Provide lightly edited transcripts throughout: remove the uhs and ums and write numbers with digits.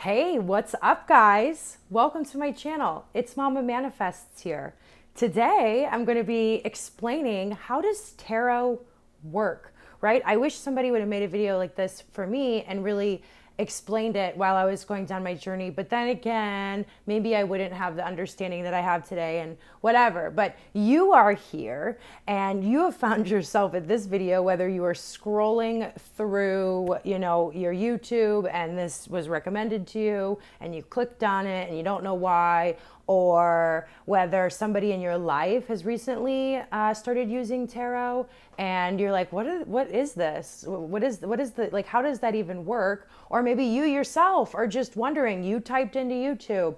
Hey, what's up, guys? Welcome to my channel. It's Mama Manifests here. Today, I'm going to be explaining how does tarot work, right? I wish somebody would have made a video like this for me and really explained it while I was going down my journey. But then again, maybe I wouldn't have the understanding that I have today and whatever. But you are here and you have found yourself at this video, whether you are scrolling through, your YouTube and this was recommended to you and you clicked on it and you don't know why, or whether somebody in your life has recently started using tarot and you're like, what is this? What is the, like, how does that even work? Or maybe you yourself are just wondering, you typed into YouTube,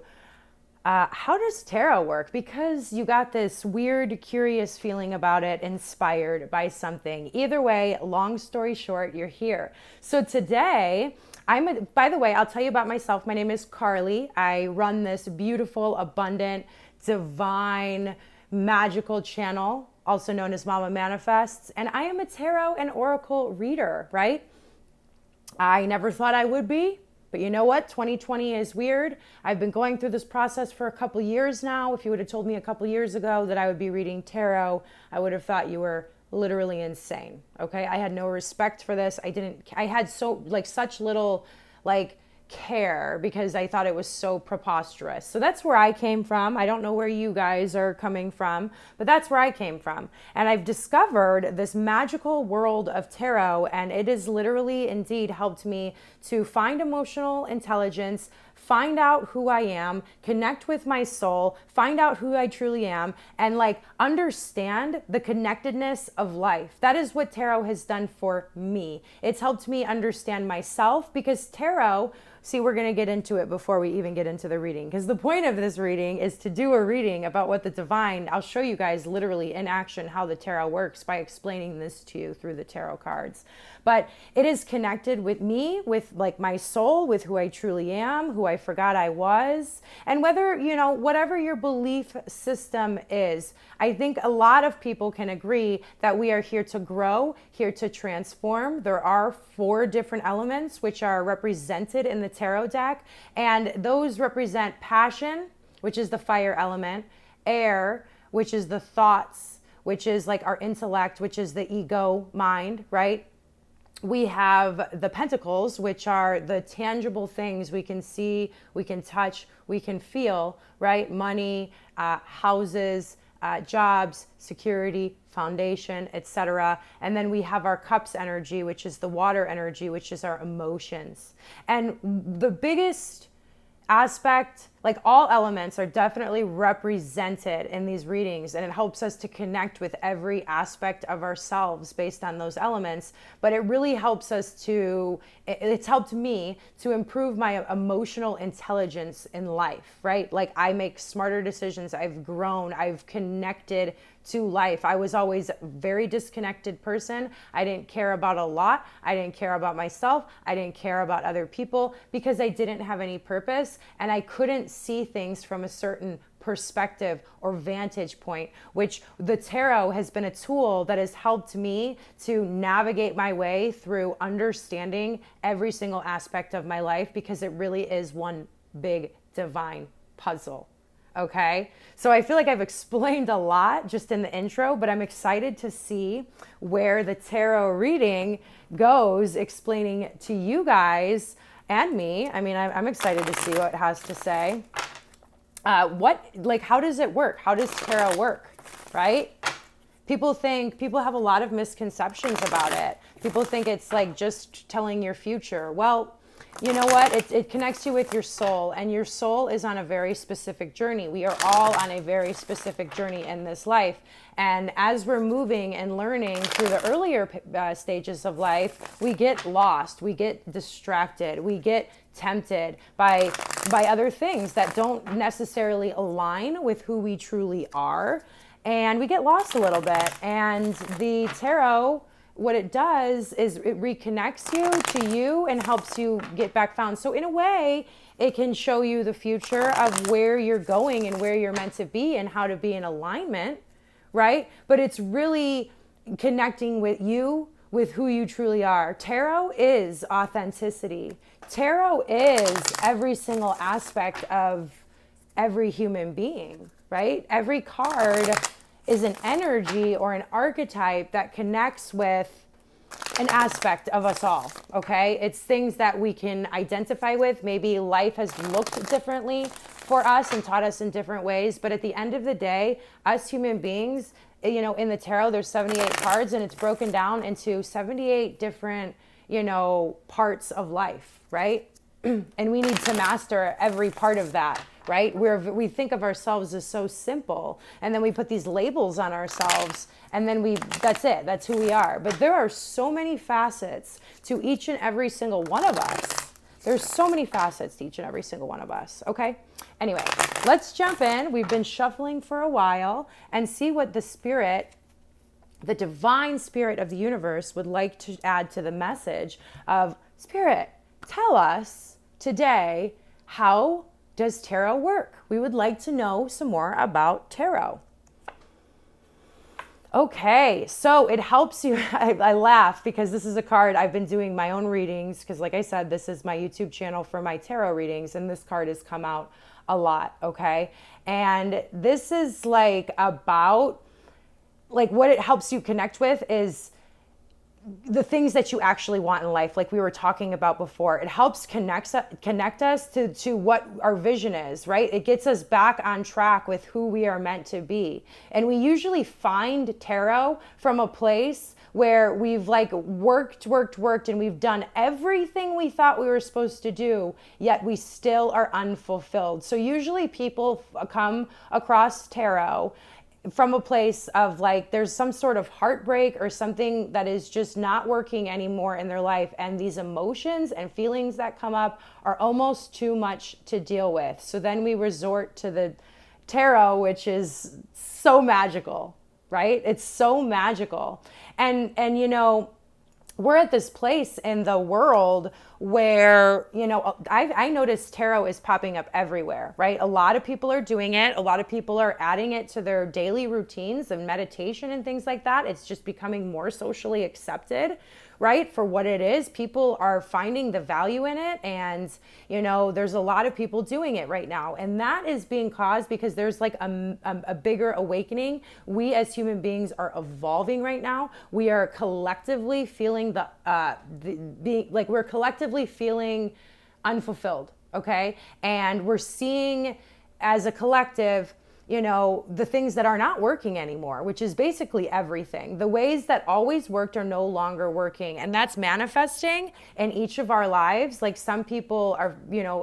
how does tarot work? Because you got this weird, curious feeling about it, inspired by something. Either way, long story short, you're here. So today, by the way, I'll tell you about myself. My name is Carly. I run this beautiful, abundant, divine, magical channel, also known as Mama Manifests. And I am a tarot and oracle reader, right? I never thought I would be, but you know what? 2020 is weird. I've been going through this process for a couple years now. If you would have told me a couple years ago that I would be reading tarot, I would have thought you were literally insane. Okay. I had no respect for this. I had such little care because I thought it was so preposterous. So that's where I came from. I don't know where you guys are coming from, but that's where I came from. And I've discovered this magical world of tarot, and it has literally indeed helped me to find emotional intelligence, find out who I am, connect with my soul, find out who I truly am, and understand the connectedness of life. That is what tarot has done for me. It's helped me understand myself because tarot, see, we're going to get into it before we even get into the reading, because the point of this reading is to do a reading about what the divine, I'll show you guys literally in action how the tarot works by explaining this to you through the tarot cards. But it is connected with me, with my soul, with who I truly am, who I forgot I was. And whether, whatever your belief system is, I think a lot of people can agree that we are here to grow, here to transform. There are 4 different elements which are represented in the tarot deck, and those represent passion, which is the fire element, air, which is the thoughts, which is our intellect, which is the ego mind, right? We have the pentacles, which are the tangible things we can see, we can touch, we can feel, right? Money, houses, jobs, security, foundation, etc. And then we have our cups energy, which is the water energy, which is our emotions. And the biggest aspect, all elements are definitely represented in these readings, and it helps us to connect with every aspect of ourselves based on those elements. But it really helps us it's helped me to improve my emotional intelligence in life, right? I make smarter decisions. I've grown, I've connected to life. I was always a very disconnected person. I didn't care about a lot. I didn't care about myself. I didn't care about other people because I didn't have any purpose, and I couldn't see things from a certain perspective or vantage point, which the tarot has been a tool that has helped me to navigate my way through understanding every single aspect of my life, because it really is one big divine puzzle. Okay, so I feel like I've explained a lot just in the intro, but I'm excited to see where the tarot reading goes, explaining to you guys and me. I mean, I'm excited to see what it has to say. How does it work? How does tarot work, right? People have a lot of misconceptions about it. People think it's just telling your future. Well, you know what? It connects you with your soul, and your soul is on a very specific journey. We are all on a very specific journey in this life. And as we're moving and learning through the earlier stages of life, we get lost, we get distracted, we get tempted by other things that don't necessarily align with who we truly are. And we get lost a little bit. And the tarot, what it does is it reconnects you to you and helps you get back found. So in a way, it can show you the future of where you're going and where you're meant to be and how to be in alignment, right? But it's really connecting with you, with who you truly are. Tarot is authenticity. Tarot is every single aspect of every human being, right? Every card is an energy or an archetype that connects with an aspect of us all, okay? It's things that we can identify with. Maybe life has looked differently for us and taught us in different ways, but at the end of the day, us human beings, you know, in the tarot, there's 78 cards and it's broken down into 78 different, you know, parts of life, right? And we need to master every part of that, right? We think of ourselves as so simple, and then we put these labels on ourselves, and then that's it, that's who we are. But there are so many facets to each and every single one of us. There's so many facets to each and every single one of us, okay? Anyway, let's jump in. We've been shuffling for a while and see what the spirit, the divine spirit of the universe would like to add to the message of, Spirit, tell us today, how does tarot work? We would like to know some more about tarot. Okay, so it helps you. I laugh because this is a card. I've been doing my own readings because, like I said, this is my YouTube channel for my tarot readings, and this card has come out a lot, okay? And this is like about, like, what it helps you connect with is the things that you actually want in life, like we were talking about before. It helps connect us to what our vision is, right? It gets us back on track with who we are meant to be. And we usually find tarot from a place where we've like worked, and we've done everything we thought we were supposed to do, yet we still are unfulfilled. So usually people come across tarot from a place of like, there's some sort of heartbreak or something that is just not working anymore in their life. And these emotions and feelings that come up are almost too much to deal with. So then we resort to the tarot, which is so magical, right? It's so magical. And you know, we're at this place in the world where, you know, I noticed tarot is popping up everywhere, right? A lot of people are doing it. A lot of people are adding it to their daily routines and meditation and things like that. It's just becoming more socially accepted, right? For what it is. People are finding the value in it. And, you know, there's a lot of people doing it right now. And that is being caused because there's like a bigger awakening. We as human beings are evolving right now. We are collectively feeling we're collectively feeling unfulfilled, okay? And we're seeing as a collective, you know, the things that are not working anymore, which is basically everything. The ways that always worked are no longer working. And that's manifesting in each of our lives. Like some people are, you know,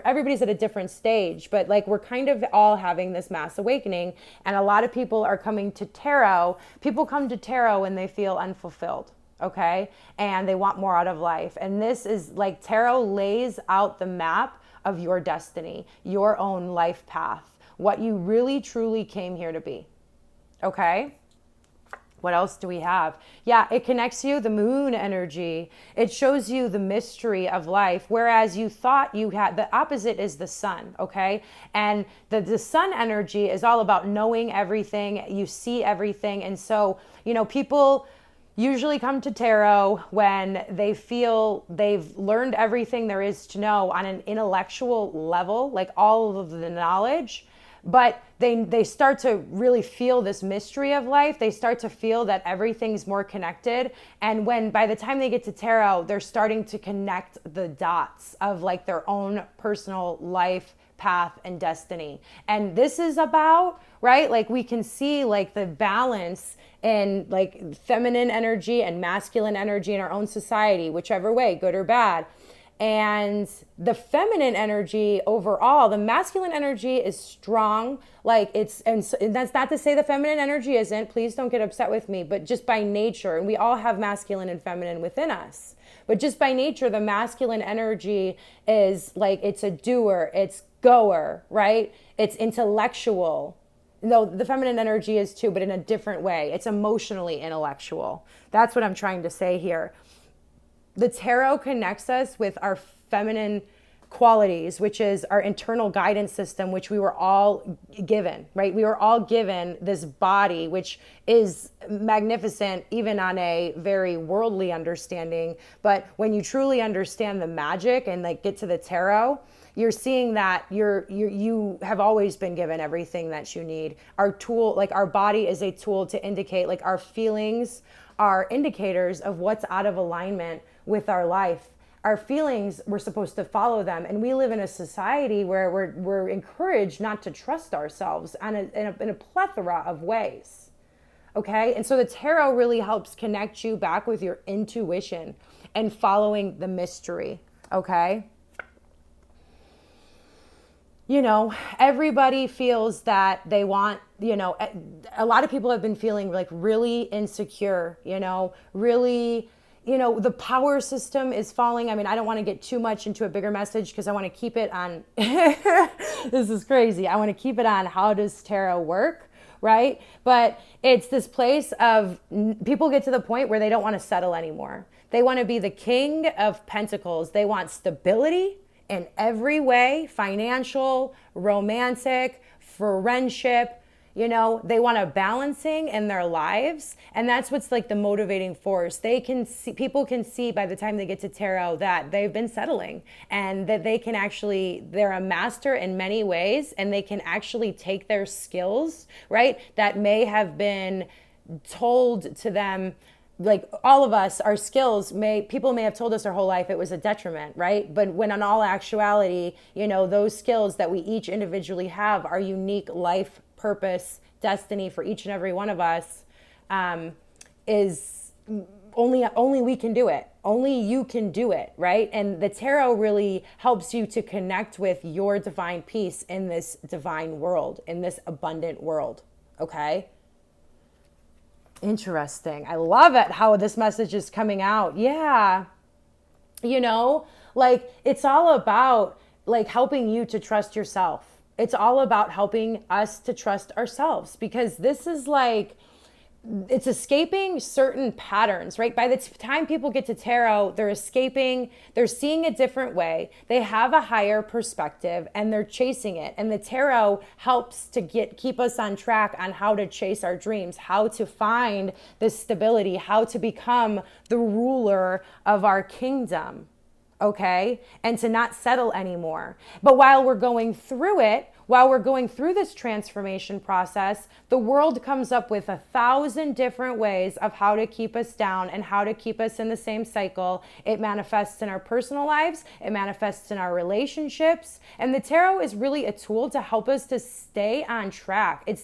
everybody's at a different stage, but like we're kind of all having this mass awakening. And a lot of people are coming to tarot. People come to tarot when they feel unfulfilled. Okay. And they want more out of life. And this is like tarot lays out the map of your destiny, your own life path, what you really truly came here to be. Okay. What else do we have? Yeah, it connects you, the moon energy. It shows you the mystery of life. Whereas you thought you had, the opposite is the sun, okay? And the sun energy is all about knowing everything. You see everything. And so, you know, people usually come to tarot when they feel they've learned everything there is to know on an intellectual level, like all of the knowledge, but they start to really feel this mystery of life. They start to feel that everything's more connected. And by the time they get to tarot, they're starting to connect the dots of like their own personal life path and destiny. And this is about, right? Like we can see like the balance in like feminine energy and masculine energy in our own society, whichever way, good or bad. And the feminine energy overall, the masculine energy is strong. Like and that's not to say the feminine energy isn't, please don't get upset with me, but just by nature, and we all have masculine and feminine within us, but just by nature, the masculine energy is like, it's a doer, it's goer, right? It's intellectual. No, the feminine energy is too, but in a different way. It's emotionally intellectual. That's what I'm trying to say here. The tarot connects us with our feminine qualities, which is our internal guidance system, which we were all given, right? We were all given this body, which is magnificent, even on a very worldly understanding. But when you truly understand the magic and like get to the tarot, you're seeing that you have always been given everything that you need. Our tool, like our body is a tool to indicate, like our feelings are indicators of what's out of alignment with our life. Our feelings, we're supposed to follow them. And we live in a society where we're encouraged not to trust ourselves in a plethora of ways. Okay? And so the tarot really helps connect you back with your intuition and following the mystery. Okay? You know, everybody feels that they want, you know, a lot of people have been feeling like really insecure, you know, really, you know, the power system is falling. I mean, I don't want to get too much into a bigger message because I want to keep it on, this is crazy. I want to keep it on how does tarot work, right? But it's this place of people get to the point where they don't want to settle anymore. They want to be the king of pentacles. They want stability in every way, financial, romantic, friendship, you know, they want a balancing in their lives. And that's what's like the motivating force. They can see, people can see by the time they get to tarot that they've been settling and that they can actually, they're a master in many ways and they can actually take their skills, right? That may have been told to them, like all of us, our skills people may have told us our whole life it was a detriment, right? But when in all actuality, you know, those skills that we each individually have, our unique life purpose, destiny for each and every one of us, is only we can do it. Only you can do it, right? And the tarot really helps you to connect with your divine peace in this divine world, in this abundant world, okay? Interesting. I love it how this message is coming out. Yeah. You know, like it's all about like helping you to trust yourself. It's all about helping us to trust ourselves because this is like, it's escaping certain patterns, right? By the time people get to tarot, they're escaping, they're seeing a different way. They have a higher perspective and they're chasing it. And the tarot helps to keep us on track on how to chase our dreams, how to find this stability, how to become the ruler of our kingdom. Okay? And to not settle anymore. But while we're going through it, while we're going through this transformation process, the world comes up with 1,000 different ways of how to keep us down and how to keep us in the same cycle. It manifests in our personal lives. It manifests in our relationships. And the tarot is really a tool to help us to stay on track. It's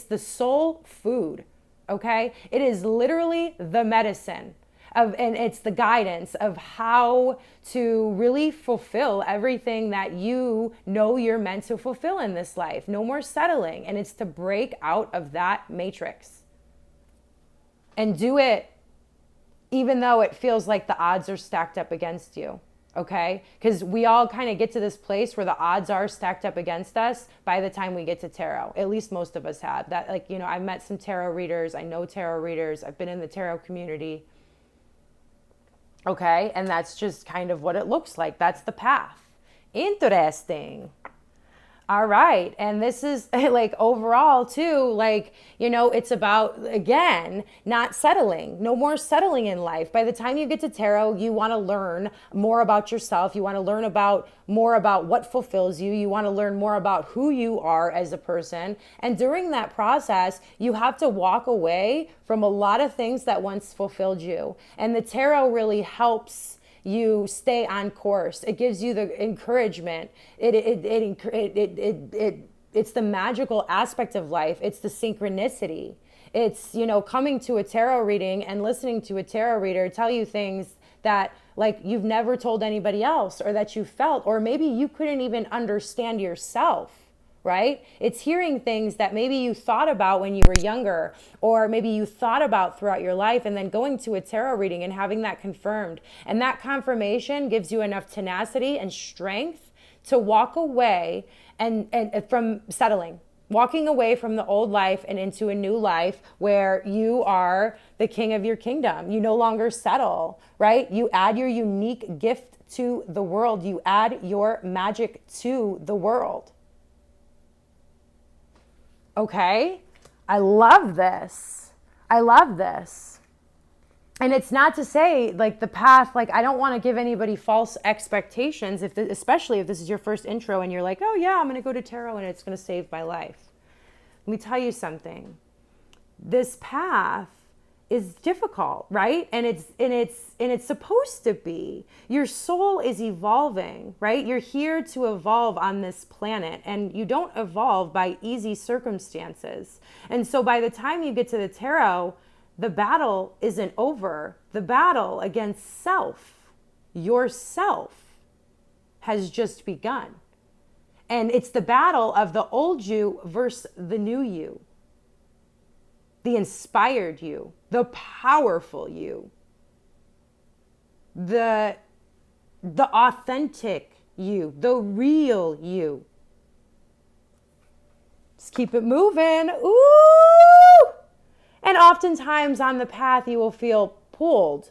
the soul food, okay? It is literally the medicine. And it's the guidance of how to really fulfill everything that you know you're meant to fulfill in this life. No more settling. And it's to break out of that matrix. And do it even though it feels like the odds are stacked up against you. Okay? Because we all kind of get to this place where the odds are stacked up against us by the time we get to tarot. At least most of us have. That, like, you know, I've met some tarot readers. I know tarot readers. I've been in the tarot community. Okay, and that's just kind of what it looks like. That's the path. Interesting. All right, and this is like overall too, like, you know, it's about, again, not settling. No more settling in life. By the time you get to tarot, you want to learn more about yourself. You want to learn more about what fulfills you. You want to learn more about who you are as a person. And during that process, you have to walk away from a lot of things that once fulfilled you. And the tarot really helps you stay on course. It gives you the encouragement. It's the magical aspect of life. It's the synchronicity. It's, you know, coming to a tarot reading and listening to a tarot reader tell you things that like you've never told anybody else, or that you felt, or maybe you couldn't even understand yourself. Right? It's hearing things that maybe you thought about when you were younger, or maybe you thought about throughout your life, and then going to a tarot reading and having that confirmed. And that confirmation gives you enough tenacity and strength to walk away and from settling. walking away from the old life and into a new life where you are the king of your kingdom. You no longer settle, right? You add your unique gift to the world. You add your magic to the world. Okay? I love this. I love this. And it's not to say like the path, like I don't want to give anybody false expectations, especially if this is your first intro and you're like, oh yeah, I'm going to go to tarot and it's going to save my life. Let me tell you something. This path is difficult, right? And it's supposed to be. Your soul is evolving, right? You're here to evolve on this planet, and you don't evolve by easy circumstances. And so by the time you get to the tarot, the battle isn't over. The battle against self, yourself, has just begun. And it's the battle of the old you versus the new you, the inspired you, the powerful you, the authentic you, the real you. Just keep it moving. Ooh! And oftentimes on the path, you will feel pulled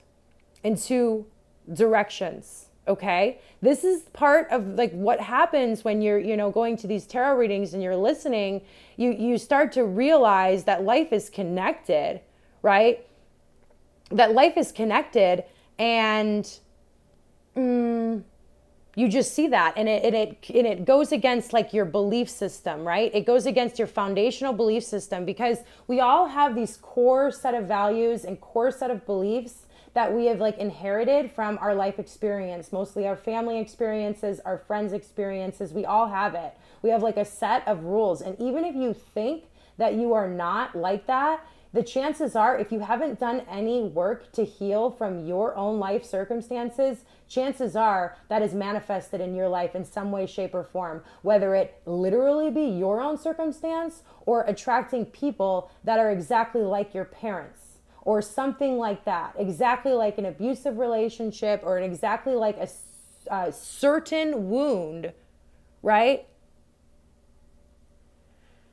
in two directions. Okay. This is part of like what happens when you're, going to these tarot readings and you're listening, you start to realize that life is connected, right? That life is connected, and you just see that, and it goes against like your belief system, right? It goes against your foundational belief system, because we all have these core set of values and core set of beliefs that we have like inherited from our life experience, mostly our family experiences, our friends' experiences. We all have it. We have like a set of rules. And even if you think that you are not like that, the chances are, if you haven't done any work to heal from your own life circumstances, chances are that is manifested in your life in some way, shape, or form, whether it literally be your own circumstance or attracting people that are exactly like your parents, or something like that, exactly like an abusive relationship, or exactly like a certain wound, right?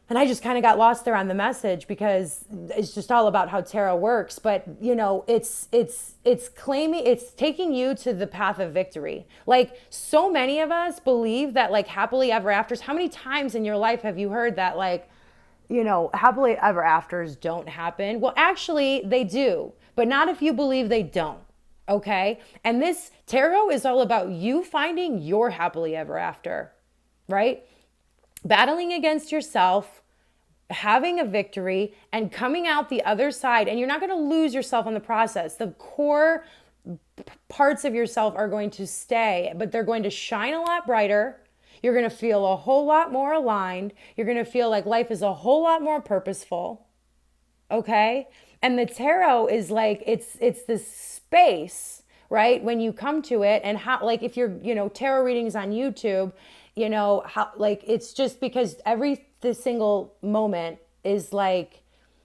And I just kind of got lost there on the message, because it's just all about how tarot works. But it's taking you to the path of victory. Like, so many of us believe that like happily ever afters. How many times in your life have you heard that like, happily ever afters don't happen? Well, actually they do, but not if you believe they don't. Okay. And this tarot is all about you finding your happily ever after, right? Battling against yourself, having a victory, and coming out the other side. And you're not going to lose yourself in the process. The core parts of yourself are going to stay, but they're going to shine a lot brighter. You're going to feel a whole lot more aligned. You're going to feel like life is a whole lot more purposeful. Okay? And the tarot is like, it's this space, right? When you come to it, and how, like, if you're, tarot readings on YouTube, how, like, it's just because this single moment is like,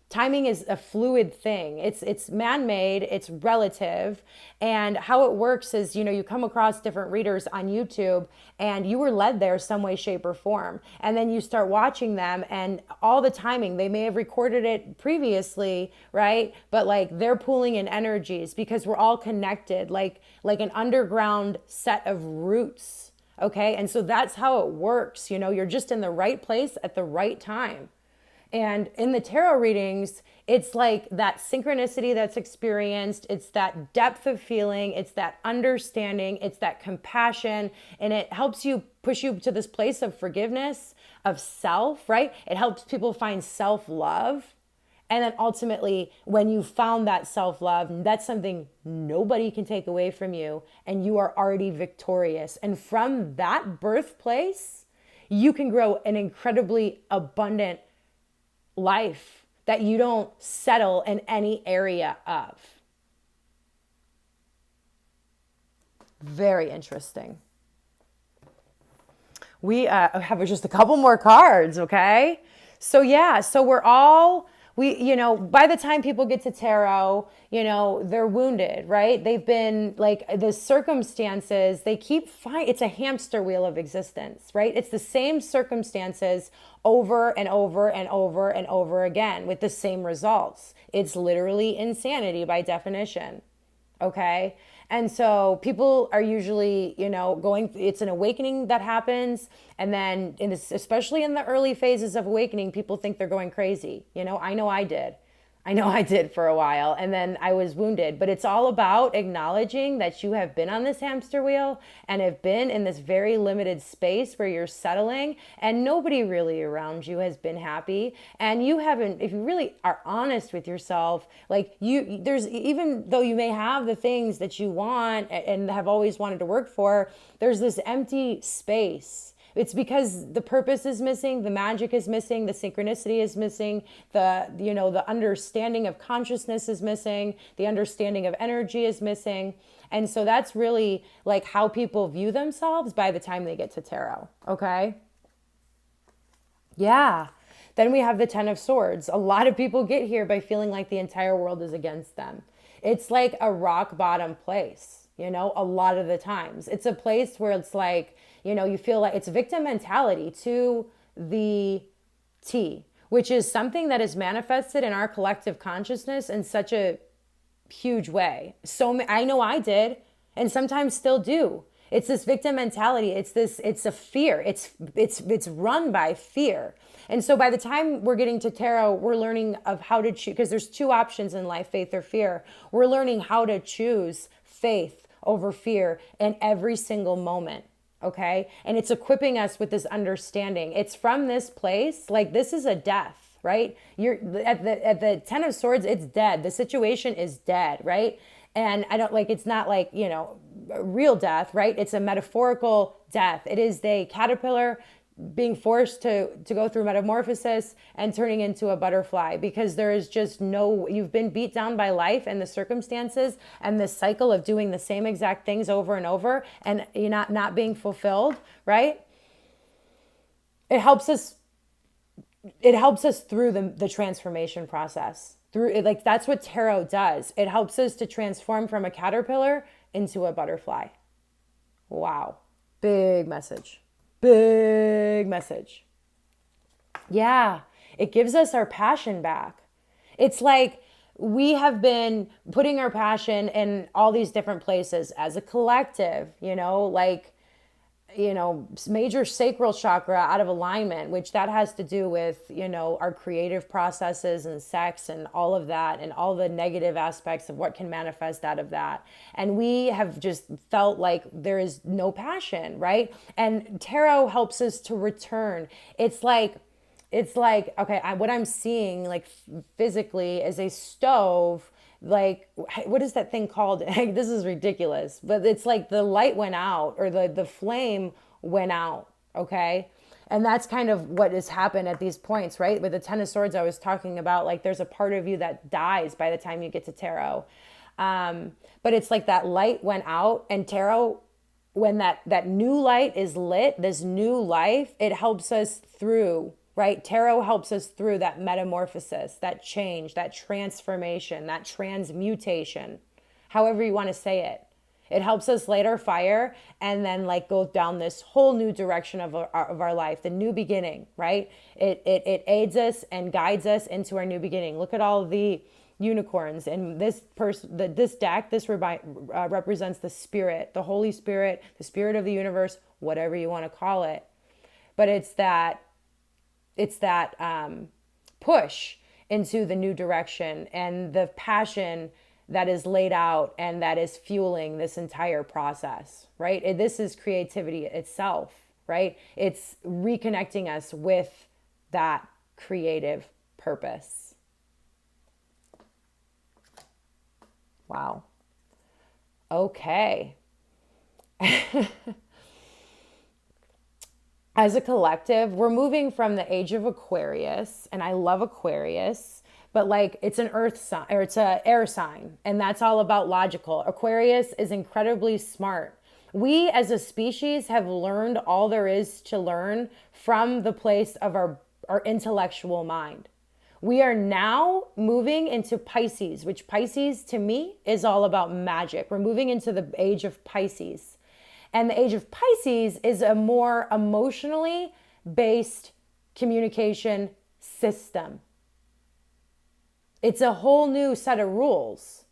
timing is a fluid thing. It's man-made, it's relative. And how it works is, you come across different readers on YouTube, and you were led there some way, shape, or form. And then you start watching them, and all the timing, they may have recorded it previously, right? But like, they're pulling in energies, because we're all connected, like an underground set of roots. Okay. And so that's how it works. You're just in the right place at the right time. And in the tarot readings, it's like that synchronicity that's experienced. It's that depth of feeling. It's that understanding. It's that compassion. And it helps you push you to this place of forgiveness, of self, right? It helps people find self-love. And then ultimately, when you found that self-love, that's something nobody can take away from you. And you are already victorious. And from that birthplace, you can grow an incredibly abundant life that you don't settle in any area of. Very interesting. We have just a couple more cards, okay? So yeah, so by the time people get to tarot, they're wounded, right? They've been like the circumstances, they keep it's a hamster wheel of existence, right? It's the same circumstances over and over and over and over again with the same results. It's literally insanity by definition. Okay. And so people are usually, it's an awakening that happens. And then especially in the early phases of awakening, people think they're going crazy. I know I did. I know I did for a while, and then I was wounded. But it's all about acknowledging that you have been on this hamster wheel and have been in this very limited space where you're settling, and nobody really around you has been happy. And you haven't, if you really are honest with yourself, like there's, even though you may have the things that you want and have always wanted to work for, there's this empty space. It's because the purpose is missing, the magic is missing, the synchronicity is missing, the understanding of consciousness is missing, the understanding of energy is missing. And so that's really like how people view themselves by the time they get to tarot, okay? Yeah. Then we have the Ten of Swords. A lot of people get here by feeling like the entire world is against them. It's like a rock bottom place, a lot of the times. It's a place where it's like, you feel like it's victim mentality to the T, which is something that is manifested in our collective consciousness in such a huge way. So I know I did, and sometimes still do. It's this victim mentality. It's a fear. It's run by fear. And so by the time we're getting to tarot, we're learning of how to choose, because there's two options in life, faith or fear. We're learning how to choose faith over fear in every single moment. Okay. And it's equipping us with this understanding. It's from this place, like this is a death, right? You're at the Ten of Swords, it's dead. The situation is dead, right? And it's not like, real death, right? It's a metaphorical death. It is the caterpillar being forced to go through metamorphosis and turning into a butterfly, because there is just you've been beat down by life and the circumstances and this cycle of doing the same exact things over and over, and you're not being fulfilled, right? It helps us through the transformation process. Through it, like that's what tarot does. It helps us to transform from a caterpillar into a butterfly. Wow. Big message. Big message. Yeah, it gives us our passion back. It's like we have been putting our passion in all these different places as a collective, major sacral chakra out of alignment, which that has to do with, our creative processes and sex and all of that and all the negative aspects of what can manifest out of that. And we have just felt like there is no passion, right? And tarot helps us to return. It's like, okay, what I'm seeing like physically is a stove. Like, what is that thing called? This is ridiculous, but it's like the light went out, or the flame went out. Okay. And that's kind of what has happened at these points, right? With the Ten of Swords, I was talking about, like, there's a part of you that dies by the time you get to tarot. But it's like that light went out, and tarot, when that new light is lit, this new life, it helps us through. Right? Tarot helps us through that metamorphosis, that change, that transformation, that transmutation, however you want to say it. It helps us light our fire and then like go down this whole new direction of our life, the new beginning, right? It aids us and guides us into our new beginning. Look at all the unicorns, and this deck, this represents the spirit, the Holy Spirit, the spirit of the universe, whatever you want to call it. But it's that push into the new direction and the passion that is laid out and that is fueling this entire process, right? This is creativity itself, right? It's reconnecting us with that creative purpose. Wow. Okay. As a collective, we're moving from the age of Aquarius, and I love Aquarius, but like it's an earth sign, or it's an air sign, and that's all about logical. Aquarius is incredibly smart. We as a species have learned all there is to learn from the place of our intellectual mind. We are now moving into Pisces, which Pisces to me is all about magic. We're moving into the age of Pisces. And the age of Pisces is a more emotionally based communication system. It's a whole new set of rules.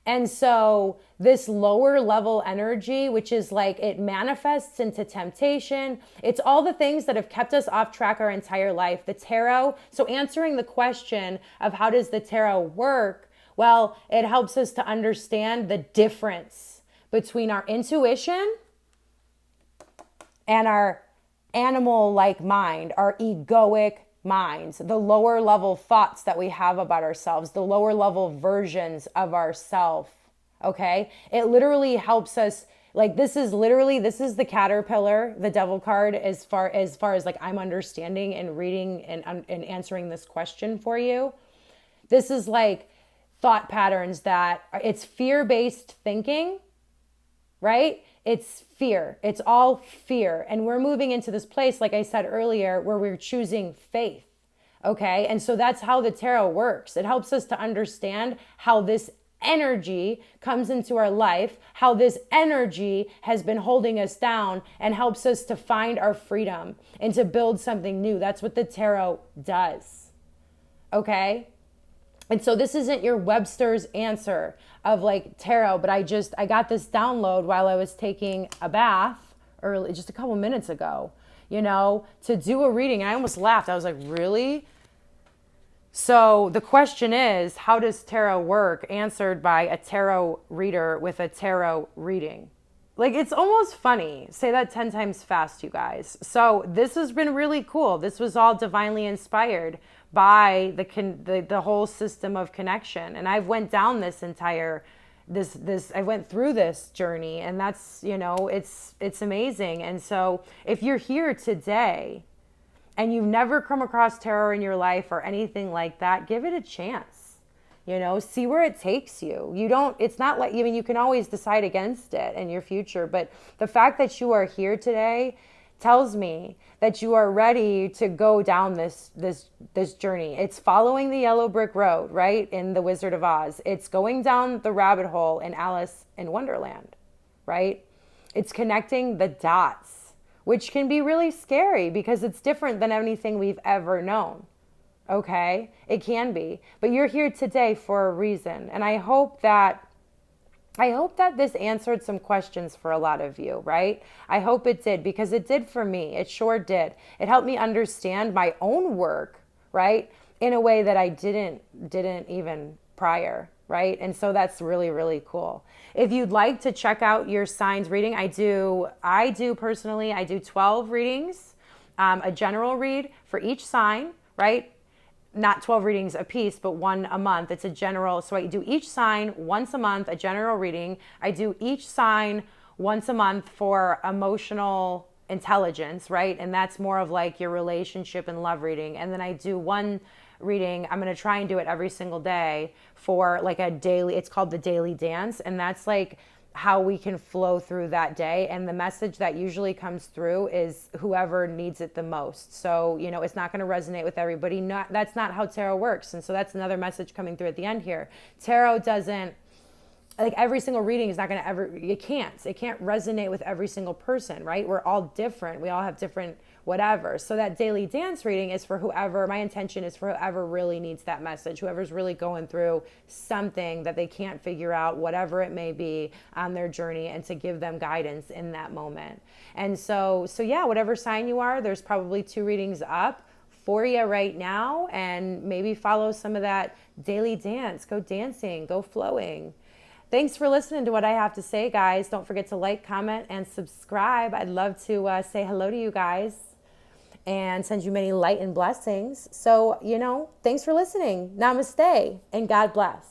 And so this lower level energy, which is like it manifests into temptation, it's all the things that have kept us off track our entire life. The tarot, so answering the question of how does the tarot work? Well, it helps us to understand the difference between our intuition and our animal-like mind, our egoic minds, the lower level thoughts that we have about ourselves, the lower level versions of ourself. Okay. It literally helps us. Like this is the caterpillar, the devil card, as far as like I'm understanding and reading and answering this question for you. This is like thought patterns that it's fear-based thinking, right? It's fear. It's all fear. And we're moving into this place, like I said earlier, where we're choosing faith. Okay. And so that's how the tarot works. It helps us to understand how this energy comes into our life, how this energy has been holding us down, and helps us to find our freedom and to build something new. That's what the tarot does. Okay. And so this isn't your Webster's answer of like tarot, but I got this download while I was taking a bath early, just a couple minutes ago, to do a reading. And I almost laughed. I was like, really? So the question is, how does tarot work? Answered by a tarot reader with a tarot reading. Like, it's almost funny. Say that 10 times fast, you guys. So this has been really cool. This was all divinely inspired by the whole system of connection. And I've went down this entire, I went through this journey, and that's, it's amazing. And so if you're here today and you've never come across tarot in your life or anything like that, give it a chance. See where it takes you. It's not like, you can always decide against it in your future, but the fact that you are here today tells me that you are ready to go down this journey. It's following the yellow brick road, right? In The Wizard of Oz. It's going down the rabbit hole in Alice in Wonderland, right? It's connecting the dots, which can be really scary because it's different than anything we've ever known. Okay? It can be. But you're here today for a reason. And I hope that this answered some questions for a lot of you, right? I hope it did, because it did for me. It sure did. It helped me understand my own work, right? In a way that I didn't even prior, right? And so that's really, really cool. If you'd like to check out your signs reading, I do personally 12 readings, a general read for each sign, right? Not 12 readings a piece, but one a month. It's a general. So I do each sign once a month, a general reading. I do each sign once a month for emotional intelligence, right? And that's more of like your relationship and love reading. And then I do one reading. I'm going to try and do it every single day for like a daily, it's called the daily dance. And that's like how we can flow through that day. And the message that usually comes through is whoever needs it the most. So, it's not going to resonate with everybody. That's not how tarot works. And so that's another message coming through at the end here. Tarot doesn't, like, every single reading is not going to it can't resonate with every single person, right? We're all different. We all have different whatever. So that daily dance reading is for whoever, my intention is for whoever really needs that message, whoever's really going through something that they can't figure out, whatever it may be on their journey, and to give them guidance in that moment. And so yeah, whatever sign you are, there's probably 2 readings up for you right now, and maybe follow some of that daily dance. Go dancing, go flowing. Thanks for listening to what I have to say, guys. Don't forget to like, comment, and subscribe. I'd love to say hello to you guys and send you many light and blessings. So, thanks for listening. Namaste and God bless.